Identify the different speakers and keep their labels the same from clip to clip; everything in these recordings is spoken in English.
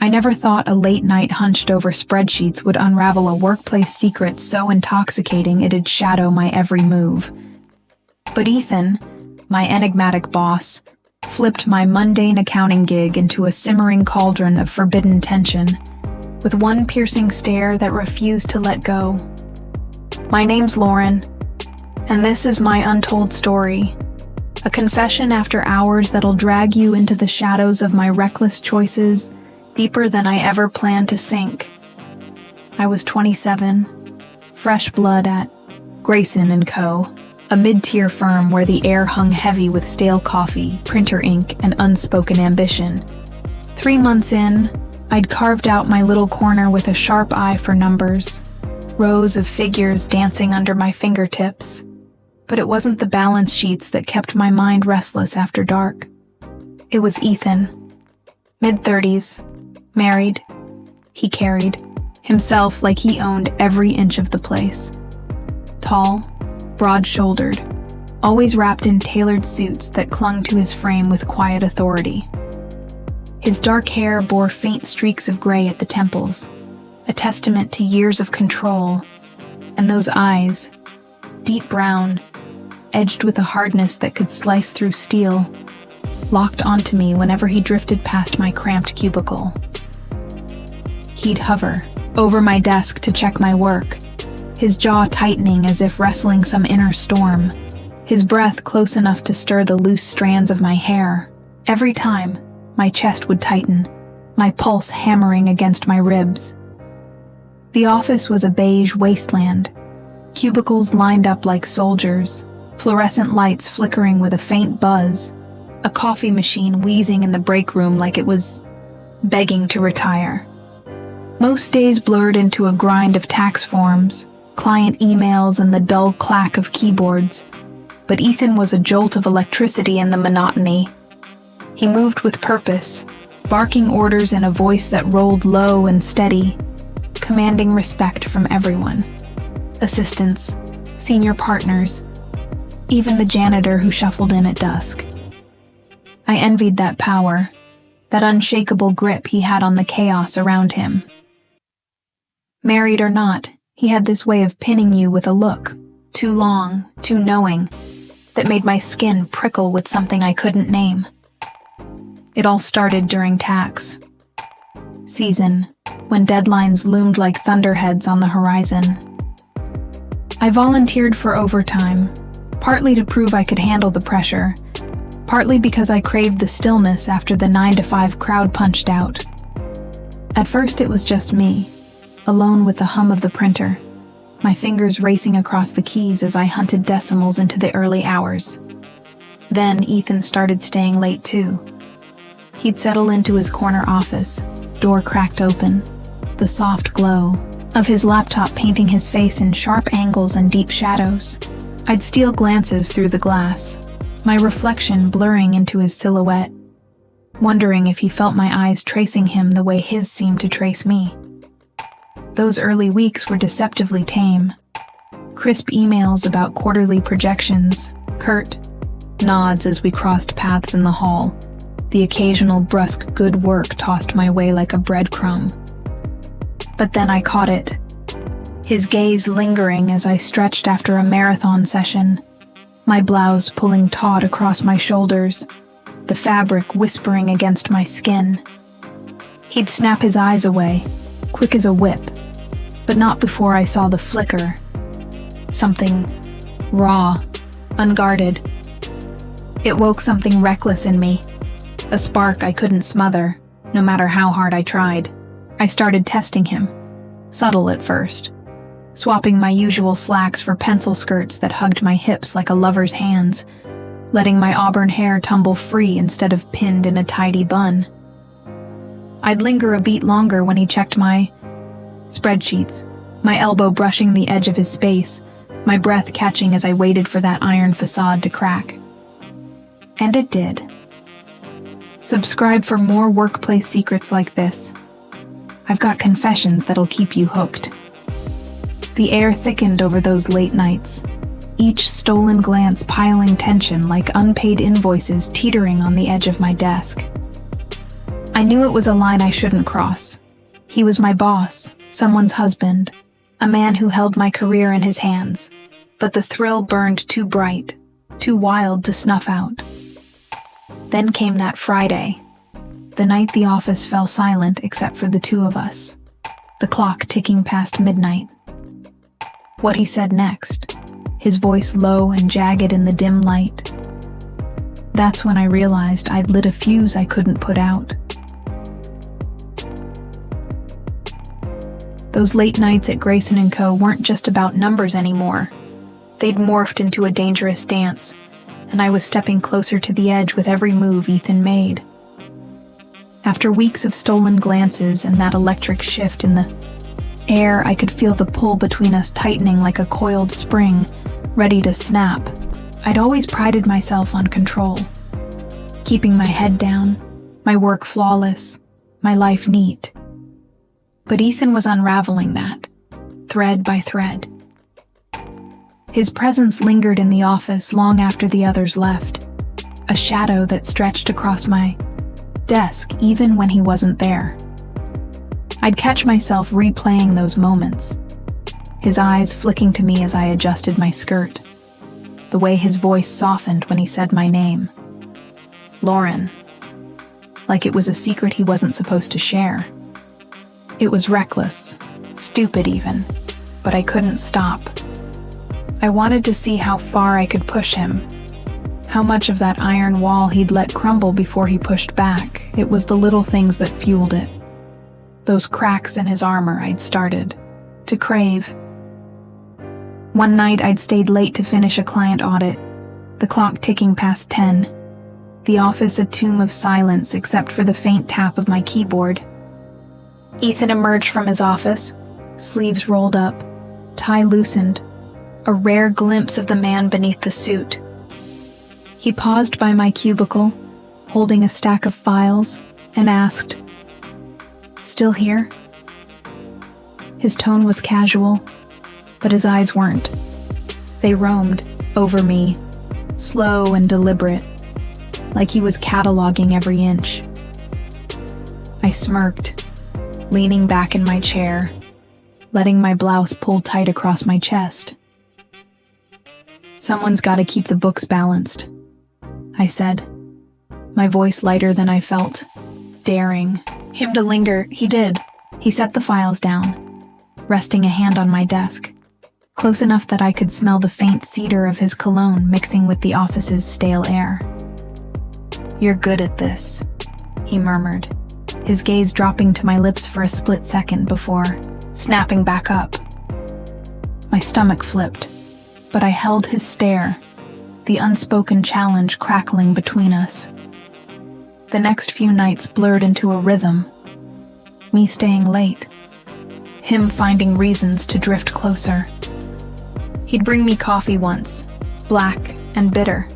Speaker 1: I never thought a late night hunched over spreadsheets would unravel a workplace secret so intoxicating it'd shadow my every move. But Ethan, my enigmatic boss, flipped my mundane accounting gig into a simmering cauldron of forbidden tension, with one piercing stare that refused to let go. My name's Lauren, and this is my untold story. A confession after hours that'll drag you into the shadows of my reckless choices, deeper than I ever planned to sink. I was 27, fresh blood at Grayson & Co., a mid-tier firm where the air hung heavy with stale coffee, printer ink, and unspoken ambition. 3 months in, I'd carved out my little corner with a sharp eye for numbers, rows of figures dancing under my fingertips. But it wasn't the balance sheets that kept my mind restless after dark. It was Ethan. Mid-30s, married. He carried himself like he owned every inch of the place. Tall, broad-shouldered, always wrapped in tailored suits that clung to his frame with quiet authority. His dark hair bore faint streaks of gray at the temples, a testament to years of control, and those eyes, deep brown, edged with a hardness that could slice through steel, locked onto me whenever he drifted past my cramped cubicle. He'd hover over my desk to check my work, his jaw tightening as if wrestling some inner storm, his breath close enough to stir the loose strands of my hair. Every time, my chest would tighten, my pulse hammering against my ribs. The office was a beige wasteland, cubicles lined up like soldiers, fluorescent lights flickering with a faint buzz, a coffee machine wheezing in the break room like it was begging to retire. Most days blurred into a grind of tax forms, client emails, and the dull clack of keyboards, but Ethan was a jolt of electricity in the monotony. He moved with purpose, barking orders in a voice that rolled low and steady, commanding respect from everyone. Assistants, senior partners, even the janitor who shuffled in at dusk. I envied that power, that unshakable grip he had on the chaos around him. Married or not, he had this way of pinning you with a look, too long, too knowing, that made my skin prickle with something I couldn't name. It all started during tax season, when deadlines loomed like thunderheads on the horizon. I volunteered for overtime, partly to prove I could handle the pressure, partly because I craved the stillness after the 9-to-5 crowd punched out. At first it was just me, alone with the hum of the printer, my fingers racing across the keys as I hunted decimals into the early hours. Then Ethan started staying late too. He'd settle into his corner office, door cracked open, the soft glow of his laptop painting his face in sharp angles and deep shadows. I'd steal glances through the glass, my reflection blurring into his silhouette, wondering if he felt my eyes tracing him the way his seemed to trace me. Those early weeks were deceptively tame. Crisp emails about quarterly projections, curt nods as we crossed paths in the hall, the occasional brusque good work tossed my way like a breadcrumb. But then I caught it, his gaze lingering as I stretched after a marathon session, my blouse pulling taut across my shoulders, the fabric whispering against my skin. He'd snap his eyes away, quick as a whip, but not before I saw the flicker. Something raw, unguarded. It woke something reckless in me, a spark I couldn't smother, no matter how hard I tried. I started testing him, subtle at first, swapping my usual slacks for pencil skirts that hugged my hips like a lover's hands, letting my auburn hair tumble free instead of pinned in a tidy bun. I'd linger a beat longer when he checked my spreadsheets, my elbow brushing the edge of his space, my breath catching as I waited for that iron facade to crack. And it did. Subscribe for more workplace secrets like this. I've got confessions that'll keep you hooked. The air thickened over those late nights, each stolen glance piling tension like unpaid invoices teetering on the edge of my desk. I knew it was a line I shouldn't cross. He was my boss, someone's husband, a man who held my career in his hands. But the thrill burned too bright, too wild to snuff out. Then came that Friday, the night the office fell silent except for the two of us, the clock ticking past midnight. What he said next, his voice low and jagged in the dim light. That's when I realized I'd lit a fuse I couldn't put out. Those late nights at Grayson & Co. weren't just about numbers anymore. They'd morphed into a dangerous dance, and I was stepping closer to the edge with every move Ethan made. After weeks of stolen glances and that electric shift in the air, I could feel the pull between us tightening like a coiled spring, ready to snap. I'd always prided myself on control, keeping my head down, my work flawless, my life neat. But Ethan was unraveling that, thread by thread. His presence lingered in the office long after the others left, a shadow that stretched across my desk even when he wasn't there. I'd catch myself replaying those moments, his eyes flicking to me as I adjusted my skirt, the way his voice softened when he said my name. Lauren. Like it was a secret he wasn't supposed to share. It was reckless, stupid even, but I couldn't stop. I wanted to see how far I could push him, how much of that iron wall he'd let crumble before he pushed back. It was the little things that fueled it. Those cracks in his armor I'd started to crave. One night I'd stayed late to finish a client audit, the clock ticking past 10, the office a tomb of silence except for the faint tap of my keyboard. Ethan emerged from his office, sleeves rolled up, tie loosened, a rare glimpse of the man beneath the suit. He paused by my cubicle, holding a stack of files, and asked, "Still here?" His tone was casual, but his eyes weren't. They roamed over me, slow and deliberate, like he was cataloging every inch. I smirked, leaning back in my chair, letting my blouse pull tight across my chest. "Someone's got to keep the books balanced," I said, my voice lighter than I felt, daring him to linger. He did. He set the files down, resting a hand on my desk, close enough that I could smell the faint cedar of his cologne mixing with the office's stale air. "You're good at this," he murmured, his gaze dropping to my lips for a split second before snapping back up. My stomach flipped, but I held his stare, the unspoken challenge crackling between us. The next few nights blurred into a rhythm, me staying late, him finding reasons to drift closer. He'd bring me coffee once, black and bitter,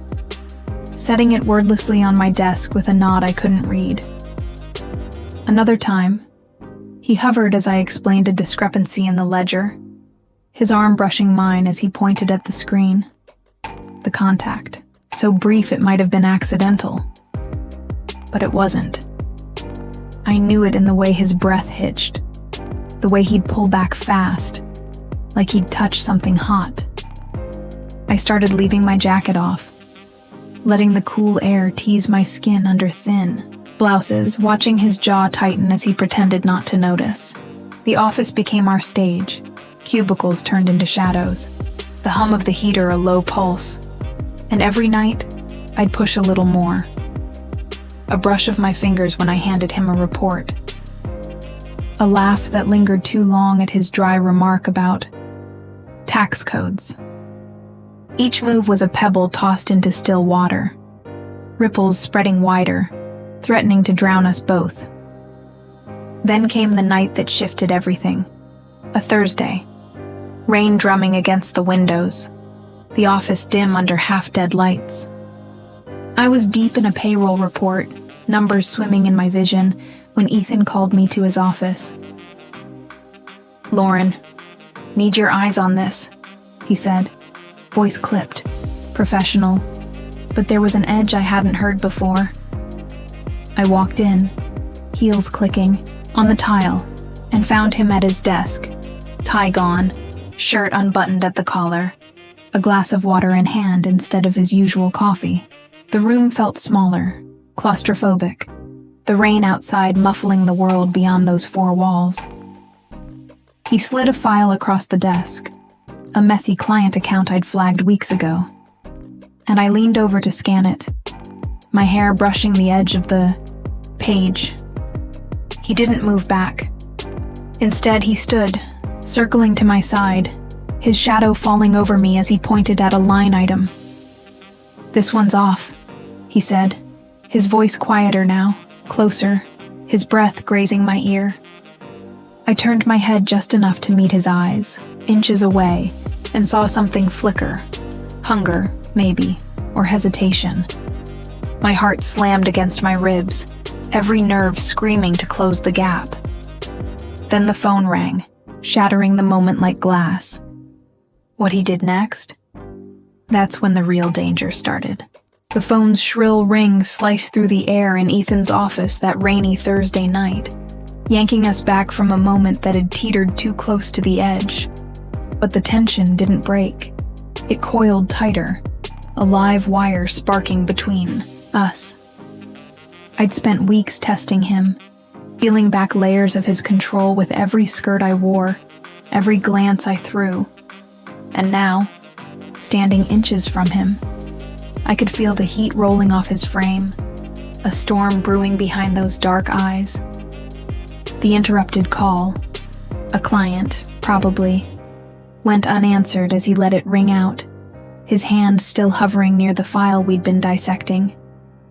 Speaker 1: setting it wordlessly on my desk with a nod I couldn't read. Another time, he hovered as I explained a discrepancy in the ledger, his arm brushing mine as he pointed at the screen. The contact, so brief it might have been accidental. But it wasn't. I knew it in the way his breath hitched, the way he'd pull back fast, like he'd touched something hot. I started leaving my jacket off, letting the cool air tease my skin under thin blouses, watching his jaw tighten as he pretended not to notice. The office became our stage. Cubicles turned into shadows, the hum of the heater a low pulse. And every night, I'd push a little more. A brush of my fingers when I handed him a report. A laugh that lingered too long at his dry remark about tax codes. Each move was a pebble tossed into still water, ripples spreading wider, threatening to drown us both. Then came the night that shifted everything. A Thursday. Rain drumming against the windows, the office dim under half-dead lights. I was deep in a payroll report, numbers swimming in my vision, when Ethan called me to his office. "Lauren, need your eyes on this," he said, voice clipped, professional, but there was an edge I hadn't heard before. I walked in, heels clicking, on the tile, and found him at his desk, tie gone, shirt unbuttoned at the collar, a glass of water in hand instead of his usual coffee. The room felt smaller, claustrophobic, the rain outside muffling the world beyond those four walls. He slid a file across the desk, a messy client account I'd flagged weeks ago, and I leaned over to scan it, my hair brushing the edge of the page. He didn't move back. Instead, he stood, circling to my side, his shadow falling over me as he pointed at a line item. "This one's off," he said, his voice quieter now, closer, his breath grazing my ear. I turned my head just enough to meet his eyes, inches away, and saw something flicker. Hunger, maybe, or hesitation. My heart slammed against my ribs, every nerve screaming to close the gap. Then the phone rang, shattering the moment like glass. What he did next? That's when the real danger started. The phone's shrill ring sliced through the air in Ethan's office that rainy Thursday night, yanking us back from a moment that had teetered too close to the edge. But the tension didn't break. It coiled tighter, a live wire sparking between us. I'd spent weeks testing him, peeling back layers of his control with every skirt I wore, every glance I threw. And now, standing inches from him, I could feel the heat rolling off his frame, a storm brewing behind those dark eyes. The interrupted call, a client, probably, went unanswered as he let it ring out, his hand still hovering near the file we'd been dissecting,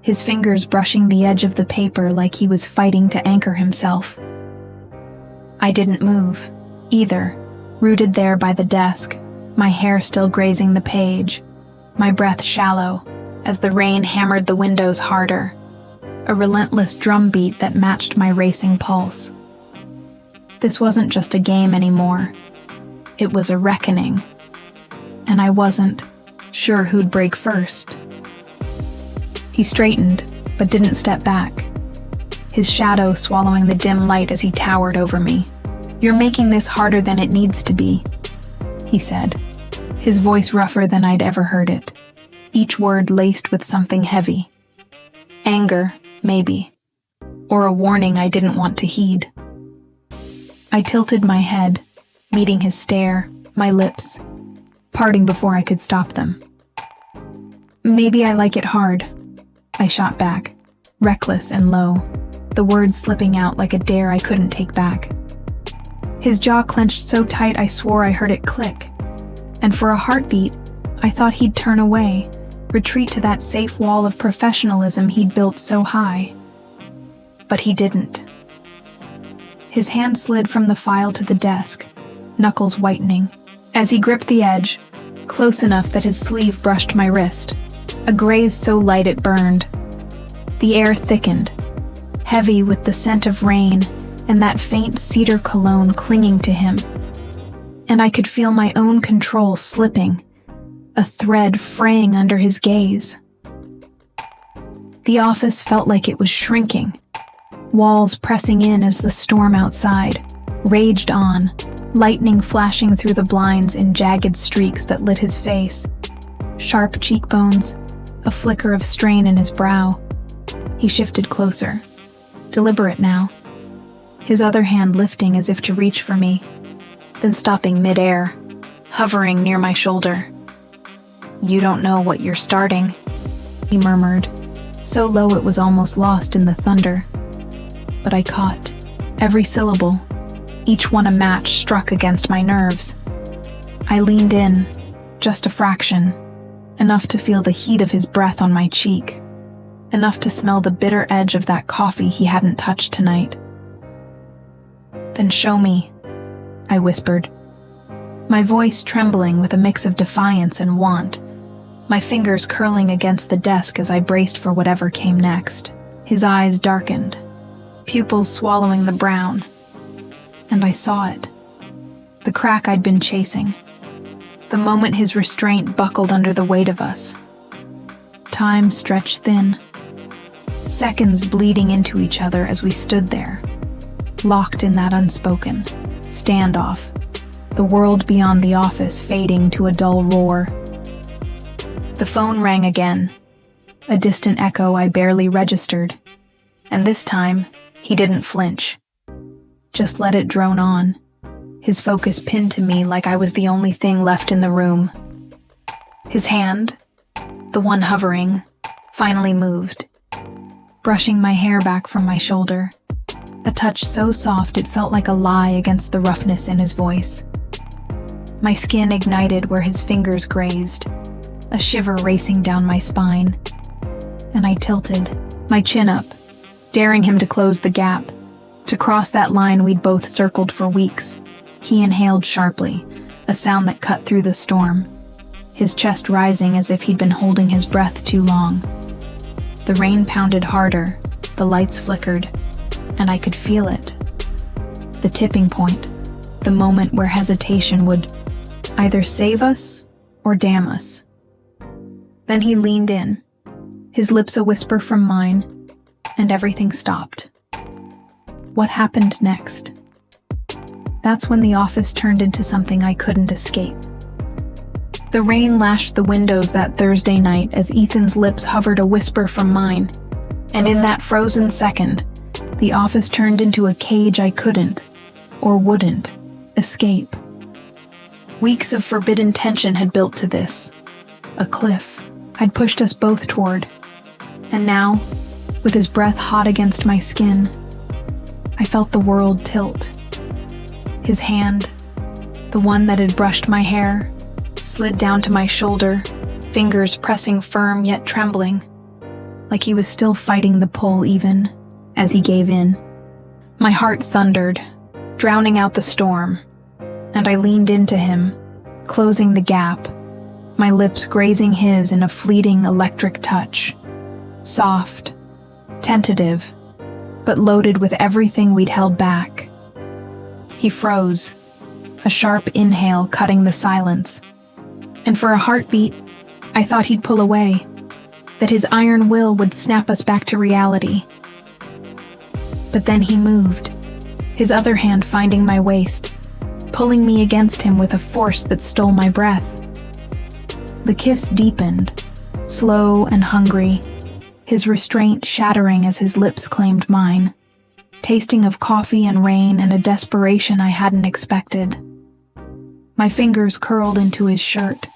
Speaker 1: his fingers brushing the edge of the paper like he was fighting to anchor himself. I didn't move, either, rooted there by the desk, my hair still grazing the page, my breath shallow, as the rain hammered the windows harder, a relentless drumbeat that matched my racing pulse. This wasn't just a game anymore. It was a reckoning, and I wasn't sure who'd break first. He straightened, but didn't step back, his shadow swallowing the dim light as he towered over me. "You're making this harder than it needs to be," he said, his voice rougher than I'd ever heard it, each word laced with something heavy. Anger, maybe, or a warning I didn't want to heed. I tilted my head, meeting his stare, my lips, parting before I could stop them. "Maybe I like it hard," I shot back, reckless and low, the words slipping out like a dare I couldn't take back. His jaw clenched so tight I swore I heard it click, and for a heartbeat, I thought he'd turn away, retreat to that safe wall of professionalism he'd built so high. But he didn't. His hand slid from the file to the desk, knuckles whitening, as he gripped the edge, close enough that his sleeve brushed my wrist, a graze so light it burned. The air thickened, heavy with the scent of rain and that faint cedar cologne clinging to him. And I could feel my own control slipping, a thread fraying under his gaze. The office felt like it was shrinking, walls pressing in as the storm outside raged on, lightning flashing through the blinds in jagged streaks that lit his face, sharp cheekbones, a flicker of strain in his brow. He shifted closer, deliberate now, his other hand lifting as if to reach for me, then stopping mid-air, hovering near my shoulder. "You don't know what you're starting," he murmured, so low it was almost lost in the thunder. But I caught every syllable, each one a match struck against my nerves. I leaned in, just a fraction, enough to feel the heat of his breath on my cheek, enough to smell the bitter edge of that coffee he hadn't touched tonight. "Then show me," I whispered, my voice trembling with a mix of defiance and want, my fingers curling against the desk as I braced for whatever came next. His eyes darkened, pupils swallowing the brown, and I saw it. The crack I'd been chasing. The moment his restraint buckled under the weight of us. Time stretched thin. seconds bleeding into each other as we stood there, locked in that unspoken standoff, the world beyond the office fading to a dull roar. The phone rang again, a distant echo I barely registered, and this time, he didn't flinch. Just let it drone on, his focus pinned to me like I was the only thing left in the room. His hand, the one hovering, finally moved, brushing my hair back from my shoulder, a touch so soft it felt like a lie against the roughness in his voice. My skin ignited where his fingers grazed, a shiver racing down my spine, and I tilted, my chin up, daring him to close the gap, to cross that line we'd both circled for weeks. He inhaled sharply, a sound that cut through the storm, his chest rising as if he'd been holding his breath too long. The rain pounded harder, the lights flickered, and I could feel it. The tipping point, the moment where hesitation would either save us or damn us. Then he leaned in, his lips a whisper from mine, and everything stopped. What happened next? That's when the office turned into something I couldn't escape. The rain lashed the windows that Thursday night as Ethan's lips hovered a whisper from mine, and in that frozen second, the office turned into a cage I couldn't, or wouldn't, escape. Weeks of forbidden tension had built to this, a cliff I'd pushed us both toward, and now, with his breath hot against my skin, I felt the world tilt. His hand, the one that had brushed my hair, slid down to my shoulder, fingers pressing firm yet trembling, like he was still fighting the pull even as he gave in. My heart thundered, drowning out the storm, and I leaned into him, closing the gap, my lips grazing his in a fleeting electric touch. Soft, tentative, but loaded with everything we'd held back. He froze, a sharp inhale cutting the silence, and for a heartbeat, I thought he'd pull away, that his iron will would snap us back to reality. But then he moved, his other hand finding my waist, pulling me against him with a force that stole my breath. The kiss deepened, slow and hungry, his restraint shattering as his lips claimed mine, tasting of coffee and rain and a desperation I hadn't expected. My fingers curled into his shirt,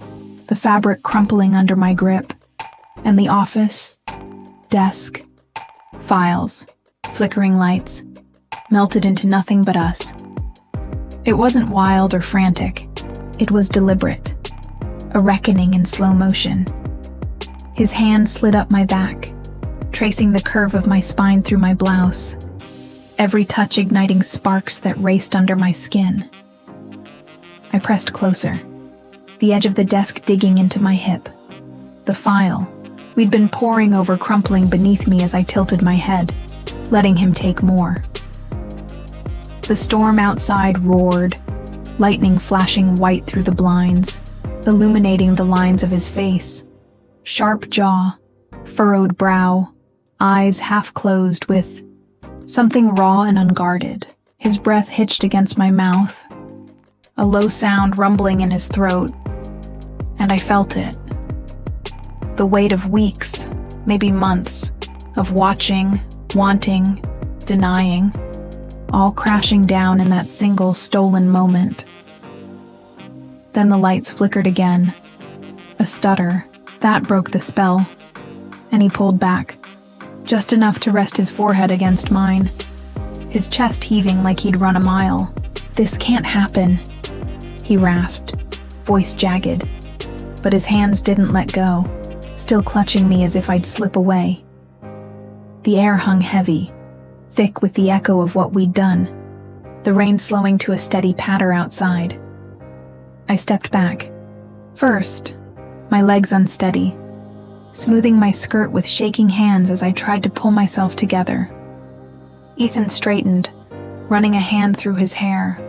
Speaker 1: the fabric crumpling under my grip, and the office, desk, files, flickering lights, melted into nothing but us. It wasn't wild or frantic. It was deliberate, a reckoning in slow motion. His hand slid up my back, tracing the curve of my spine through my blouse, every touch igniting sparks that raced under my skin. I pressed closer, the edge of the desk digging into my hip. The file we'd been poring over crumpling beneath me as I tilted my head, letting him take more. The storm outside roared, lightning flashing white through the blinds, illuminating the lines of his face. Sharp jaw, furrowed brow, eyes half closed with something raw and unguarded. His breath hitched against my mouth, a low sound rumbling in his throat, and I felt it. The weight of weeks, maybe months, of watching, wanting, denying, all crashing down in that single stolen moment. Then the lights flickered again. A stutter, that broke the spell, and he pulled back, just enough to rest his forehead against mine, his chest heaving like he'd run a mile. "This can't happen," he rasped, voice jagged, but his hands didn't let go, still clutching me as if I'd slip away. The air hung heavy, thick with the echo of what we'd done, the rain slowing to a steady patter outside. I stepped back. First, my legs unsteady, smoothing my skirt with shaking hands as I tried to pull myself together. Ethan straightened, running a hand through his hair,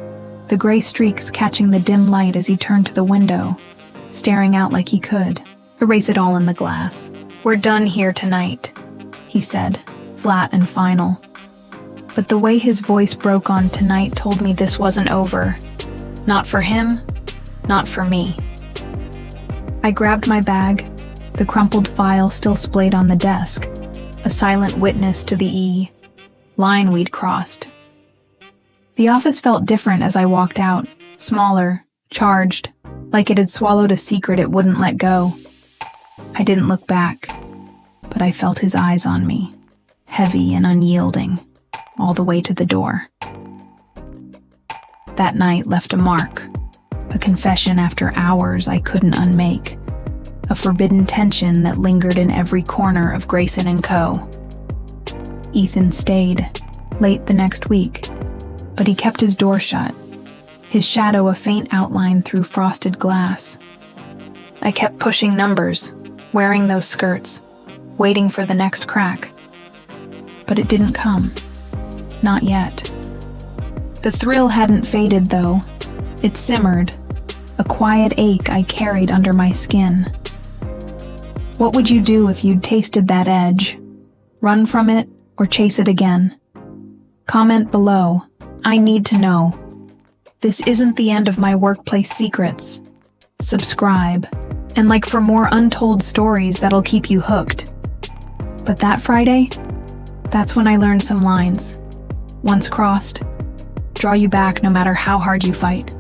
Speaker 1: the gray streaks catching the dim light as he turned to the window, staring out like he could erase it all in the glass. "We're done here tonight," he said, flat and final. But the way his voice broke on tonight told me this wasn't over. Not for him, not for me. I grabbed my bag, the crumpled file still splayed on the desk, a silent witness to the line we'd crossed. The office felt different as I walked out, smaller, charged, like it had swallowed a secret it wouldn't let go. I didn't look back, but I felt his eyes on me, heavy and unyielding, all the way to the door. That night left a mark, a confession after hours I couldn't unmake, a forbidden tension that lingered in every corner of Grayson & Co. Ethan stayed, late the next week, but he kept his door shut, his shadow a faint outline through frosted glass. I kept pushing numbers, wearing those skirts, waiting for the next crack. But it didn't come. Not yet. The thrill hadn't faded, though. It simmered, a quiet ache I carried under my skin. What would you do if you'd tasted that edge? Run from it or chase it again? Comment below. I need to know. This isn't the end of my workplace secrets. Subscribe, and like for more untold stories that'll keep you hooked. But that Friday, that's when I learned some lines. Once crossed, draw you back no matter how hard you fight.